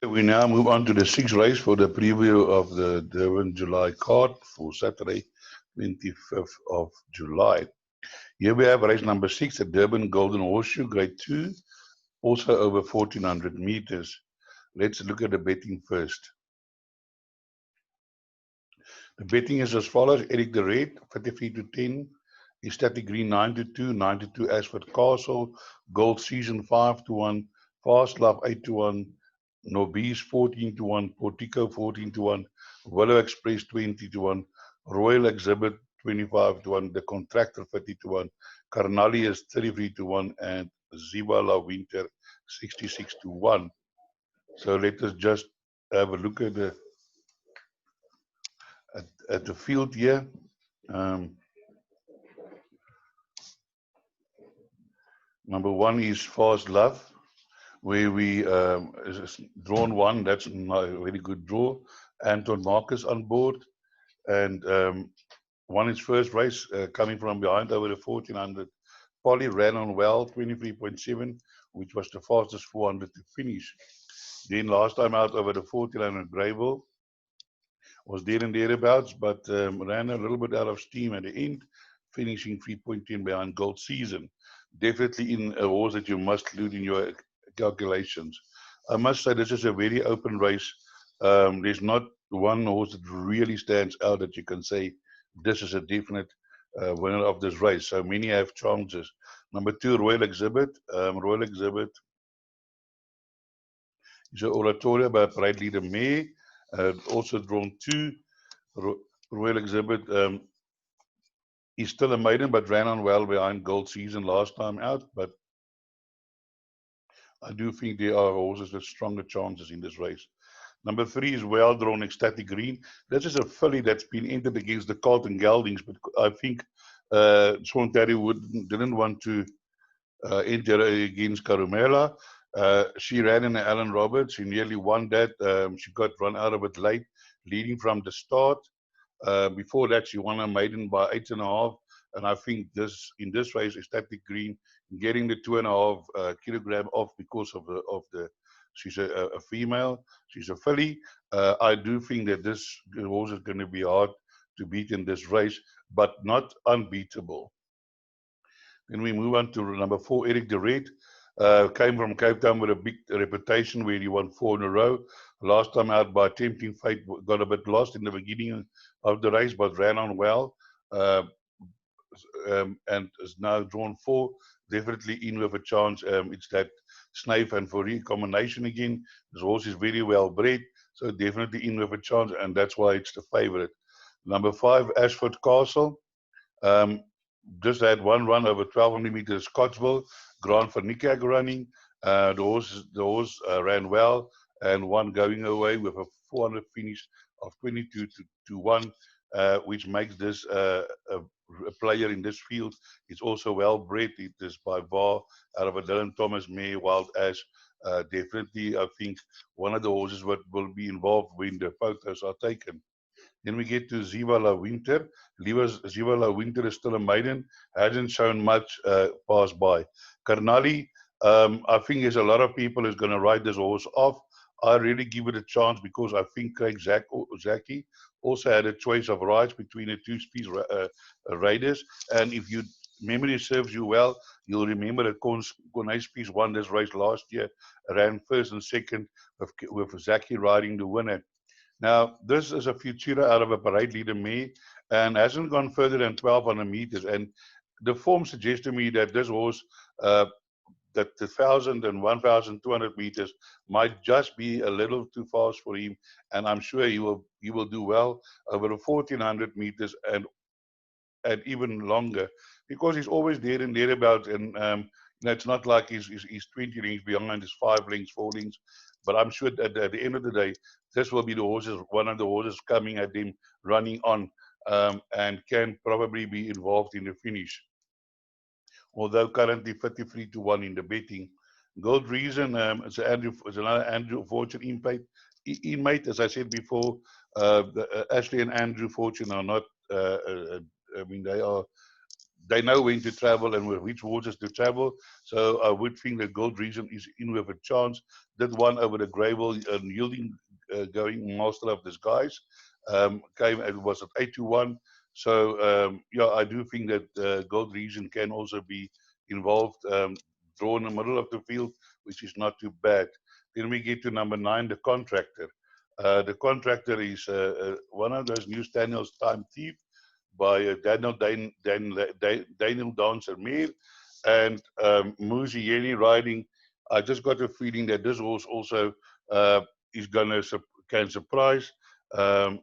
We now move on to the sixth race for the preview of the Durban July card for Saturday, 25th of July. Here we have race number 6, the Durban Golden Horseshoe, grade 2, also over 1400 meters. Let's look at the betting first. The betting is as follows: Eric the Red, 33 to 10, Ecstatic Green 9 to 2, 92 Ashford Castle, Gold Season 5 to 1, Fast Love 8 to 1, Nobis 14 to 1, Portico 14 to 1, Willow Express 20 to 1, Royal Exhibit 25 to 1, The Contractor 30 to 1, Carnali is 33 to 1, and Ziba La Winter 66 to 1. So let us just have a look at the field here. Number 1 is Fast Love, where we is drawn 1. That's a very good draw. Anton Marcus on board, and won his first race coming from behind over the 1400. Polly ran on well, 23.7, which was the fastest 400 to finish. Then last time out over the 1400 Greyville was there and thereabouts, but ran a little bit out of steam at the end, finishing 3.10 behind Gold Season. Definitely in a horse that you must include in your calculations. I must say this is a very open race. There's not one horse that really stands out that you can say this is a definite winner of this race. So many have chances. Number 2, Royal Exhibit. Royal Exhibit is an oratorio by Parade Leader May. Also drawn 2. Royal Exhibit is still a maiden, but ran on well behind Gold Season last time out. But I do think there are horses with stronger chances in this race. Number 3 is well drawn Ecstatic Green. This is a filly that's been entered against the Carlton Geldings, but I think Sean Terry didn't want to enter against Carumela. She ran in the Alan Roberts. She nearly won that. She got run out of it late, leading from the start. Before that, she won a maiden by 8.5. And I think in this race, Ecstatic Green getting the 2.5 kilogram off because of the she's a female. She's a filly. I do think that this horse is going to be hard to beat in this race, but not unbeatable. Then we move on to number 4, Eric the Red. Came from Cape Town with a big reputation where he won 4 in a row. Last time out by Tempting Fate, got a bit lost in the beginning of the race, but ran on well. And is now drawn 4. Definitely in with a chance. It's that Snape and Fourie combination again. This horse is very well bred, so definitely in with a chance, and that's why it's the favorite. Number 5, Ashford Castle. Just had one run over 1200 meters Scottsville, Grand for Nickag running. The horse ran well and won going away with a 400 finish of 22 to 1, which makes this a player in this field. It's also well bred. It is by far out of a Dylan Thomas mare, Wild Ash. Definitely, I think one of the horses that will be involved when the photos are taken. Then we get to Ziva La Winter. Ziva La Winter is still a maiden, hasn't shown much pass by. Carnali, I think there's a lot of people who's going to ride this horse off. I really give it a chance because I think Craig Zaki also had a choice of rides between the two speed riders. And if you memory serves you well, you'll remember that Cornet Spies won this race last year, ran first and second with Zaki riding the winner. Now, this is a Futura out of a Parade Leader mare and hasn't gone further than 1200 meters. And the form suggests to me that this horse, that the 1,000 and 1,200 meters might just be a little too fast for him. And I'm sure he will do well over the 1,400 meters and even longer because he's always there and thereabouts. And it's not like he's 20 lengths behind, he's 5 lengths, 4 lengths. But I'm sure that at the end of the day, this will be one of the horses coming at them, running on, and can probably be involved in the finish. Although currently 53 to 1 in the betting. Gold Reason is another Andrew Fortune inmate. As I said before, Ashley and Andrew Fortune are not. I mean, they know when to travel and with which horses to travel. So I would think that Gold Region is in with a chance. Did one over the gravel and yielding going Master of Disguise. Came it was at 8-1. So yeah, I do think that Gold Region can also be involved. Draw in the middle of the field, which is not too bad. Then we get to number 9, the Contractor. The Contractor is one of those new Daniel's Time Thief by Daniel Dancer Meer and Muzieni riding. I just got a feeling that this horse also uh, is gonna can surprise.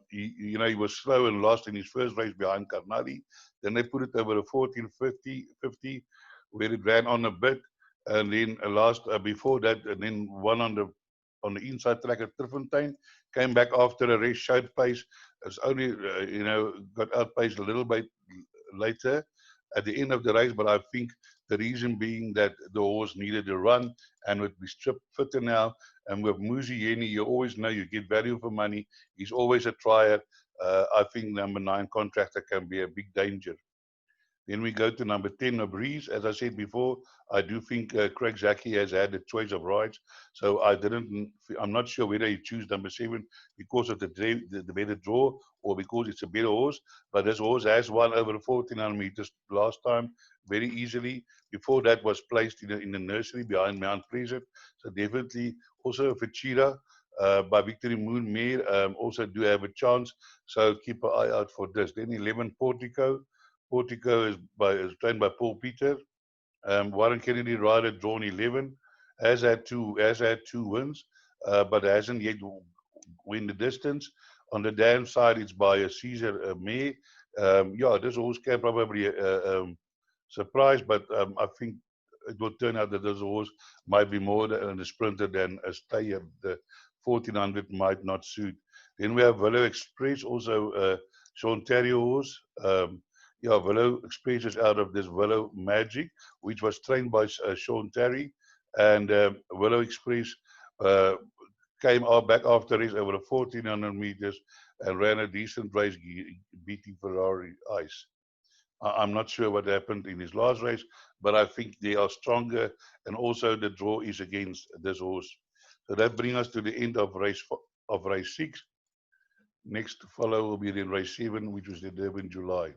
He was slow and lost in his first race behind Carnali. Then they put it over a 1450, where it ran on a bit, and then last before that, and then one on the inside track at Triffontein, came back after a race, showed pace. It's only got outpaced a little bit later at the end of the race, but I think the reason being that the horse needed a run and would be stripped fitter now. And with Muzi Yeni, you always know you get value for money. He's always a trier. I think number 9 Contractor can be a big danger. Then we go to number 10, a Breeze. As I said before, I do think Craig Zaki has had a choice of rides. So I'm not sure whether he choose number 7 because of the better draw or because it's a better horse. But this horse has won over 1,400 meters last time very easily. Before that was placed in the nursery behind Mount Pleasant. So definitely also Fachira by Victory Moon Mare also do have a chance. So keep an eye out for this. Then 11 Portico. Portico is trained by Paul Peter. Warren Kennedy rider drawn 11, has had two wins, but hasn't yet win the distance. On the dam side, it's by a Caesar May. Yeah, this horse can probably surprise, but I think it will turn out that this horse might be more than a sprinter than a stayer. The 1400 might not suit. Then we have Willow Express, also Sean Terry horse. Yeah, Willow Express is out of this Willow Magic, which was trained by Sean Terry. And Willow Express uh, came out back after race over the 1400 meters and ran a decent race, beating Ferrari Ice. I'm not sure what happened in his last race, but I think they are stronger, and also the draw is against this horse. So that brings us to the end of race 6. Next to follow will be then race 7, which was the Durban July.